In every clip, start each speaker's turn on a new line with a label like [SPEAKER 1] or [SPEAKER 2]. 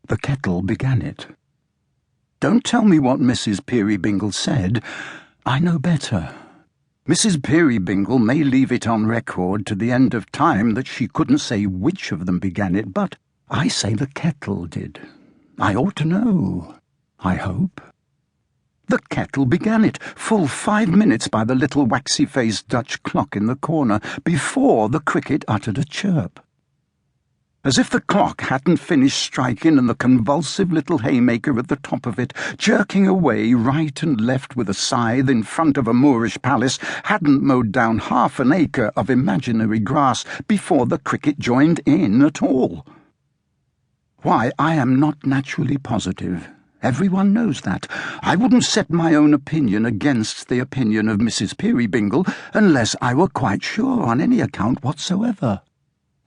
[SPEAKER 1] The kettle began it. Don't tell me what Mrs. Peerybingle said. I know better. Mrs. Peerybingle may leave it on record to the end of time that she couldn't say which of them began it, but I say the kettle did. I ought to know, I hope. The kettle began it, full 5 minutes by the little waxy-faced Dutch clock in the corner, before the cricket uttered a chirp. As if the clock hadn't finished striking and the convulsive little haymaker at the top of it, jerking away right and left with a scythe in front of a Moorish palace, hadn't mowed down half an acre of imaginary grass before the cricket joined in at all. Why, I am not naturally positive. Everyone knows that. I wouldn't set my own opinion against the opinion of Mrs. Peerybingle unless I were quite sure on any account whatsoever.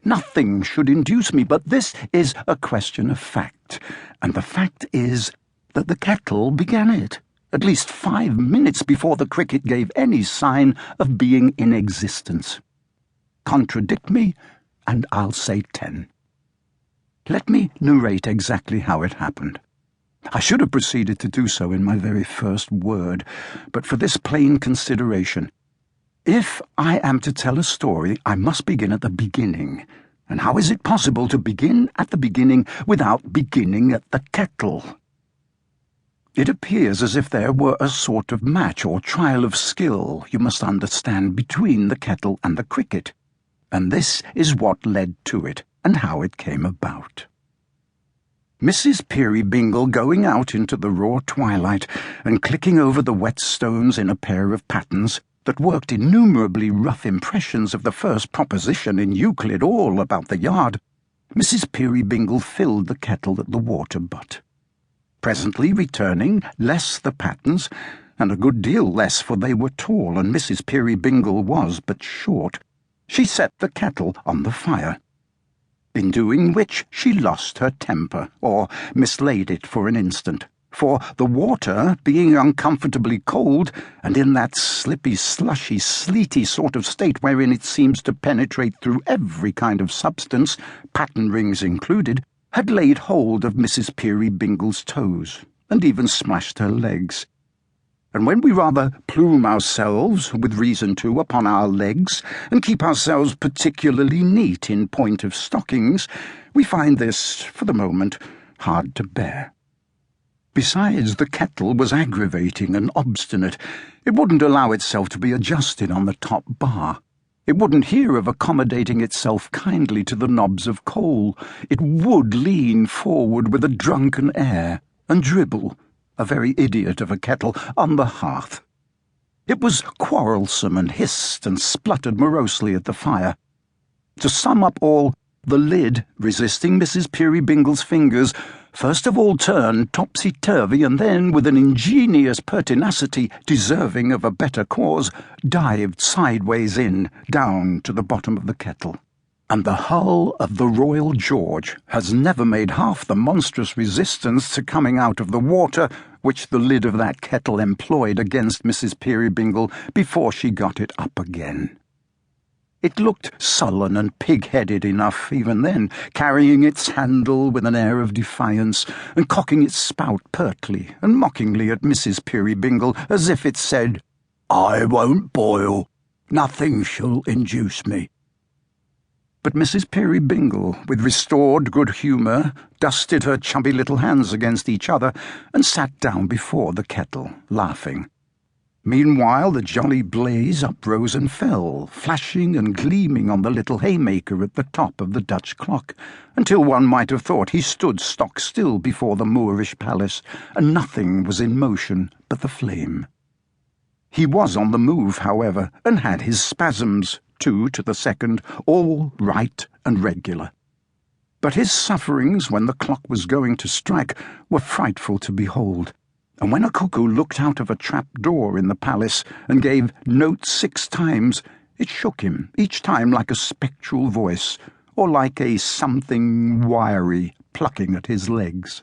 [SPEAKER 1] Nothing should induce me, but this is a question of fact, and the fact is that the kettle began it, at least 5 minutes before the cricket gave any sign of being in existence. Contradict me, and I'll say 10. Let me narrate exactly how it happened. I should have proceeded to do so in my very first word, but for this plain consideration. If I am to tell a story, I must begin at the beginning. And how is it possible to begin at the beginning without beginning at the kettle? It appears as if there were a sort of match or trial of skill, you must understand, between the kettle and the cricket. And this is what led to it, and how it came about. Mrs. Peerybingle, going out into the raw twilight and clicking over the wet stones in a pair of pattens that worked innumerably rough impressions of the first proposition in Euclid all about the yard, Mrs. Peerybingle filled the kettle at the water butt. Presently returning, less the pattens, and a good deal less, for they were tall and Mrs. Peerybingle was but short, she set the kettle on the fire. In doing which she lost her temper, or mislaid it for an instant, for the water, being uncomfortably cold, and in that slippy, slushy, sleety sort of state wherein it seems to penetrate through every kind of substance, patten rings included, had laid hold of Mrs. Peerybingle's toes, and even splashed her legs. And when we rather plume ourselves, with reason to, upon our legs, and keep ourselves particularly neat in point of stockings, we find this, for the moment, hard to bear. Besides, the kettle was aggravating and obstinate. It wouldn't allow itself to be adjusted on the top bar. It wouldn't hear of accommodating itself kindly to the knobs of coal. It would lean forward with a drunken air, and dribble, a very idiot of a kettle, on the hearth. It was quarrelsome and hissed and spluttered morosely at the fire. To sum up all, the lid, resisting Mrs. Peerybingle's fingers, first of all turned topsy-turvy, and then, with an ingenious pertinacity deserving of a better cause, dived sideways in, down to the bottom of the kettle. And the hull of the Royal George has never made half the monstrous resistance to coming out of the water which the lid of that kettle employed against Mrs. Peerybingle before she got it up again. It looked sullen and pig-headed enough even then, carrying its handle with an air of defiance, and cocking its spout pertly and mockingly at Mrs. Peerybingle, as if it said, "I won't boil. Nothing shall induce me." But Mrs. Peerybingle, with restored good humour, dusted her chubby little hands against each other, and sat down before the kettle, laughing. Meanwhile the jolly blaze uprose and fell, flashing and gleaming on the little haymaker at the top of the Dutch clock, until one might have thought he stood stock still before the Moorish palace, and nothing was in motion but the flame. He was on the move, however, and had his spasms, 2 to the second, all right and regular. But his sufferings when the clock was going to strike were frightful to behold, and when a cuckoo looked out of a trap-door in the palace and gave note 6 times, it shook him, each time like a spectral voice, or like a something wiry plucking at his legs.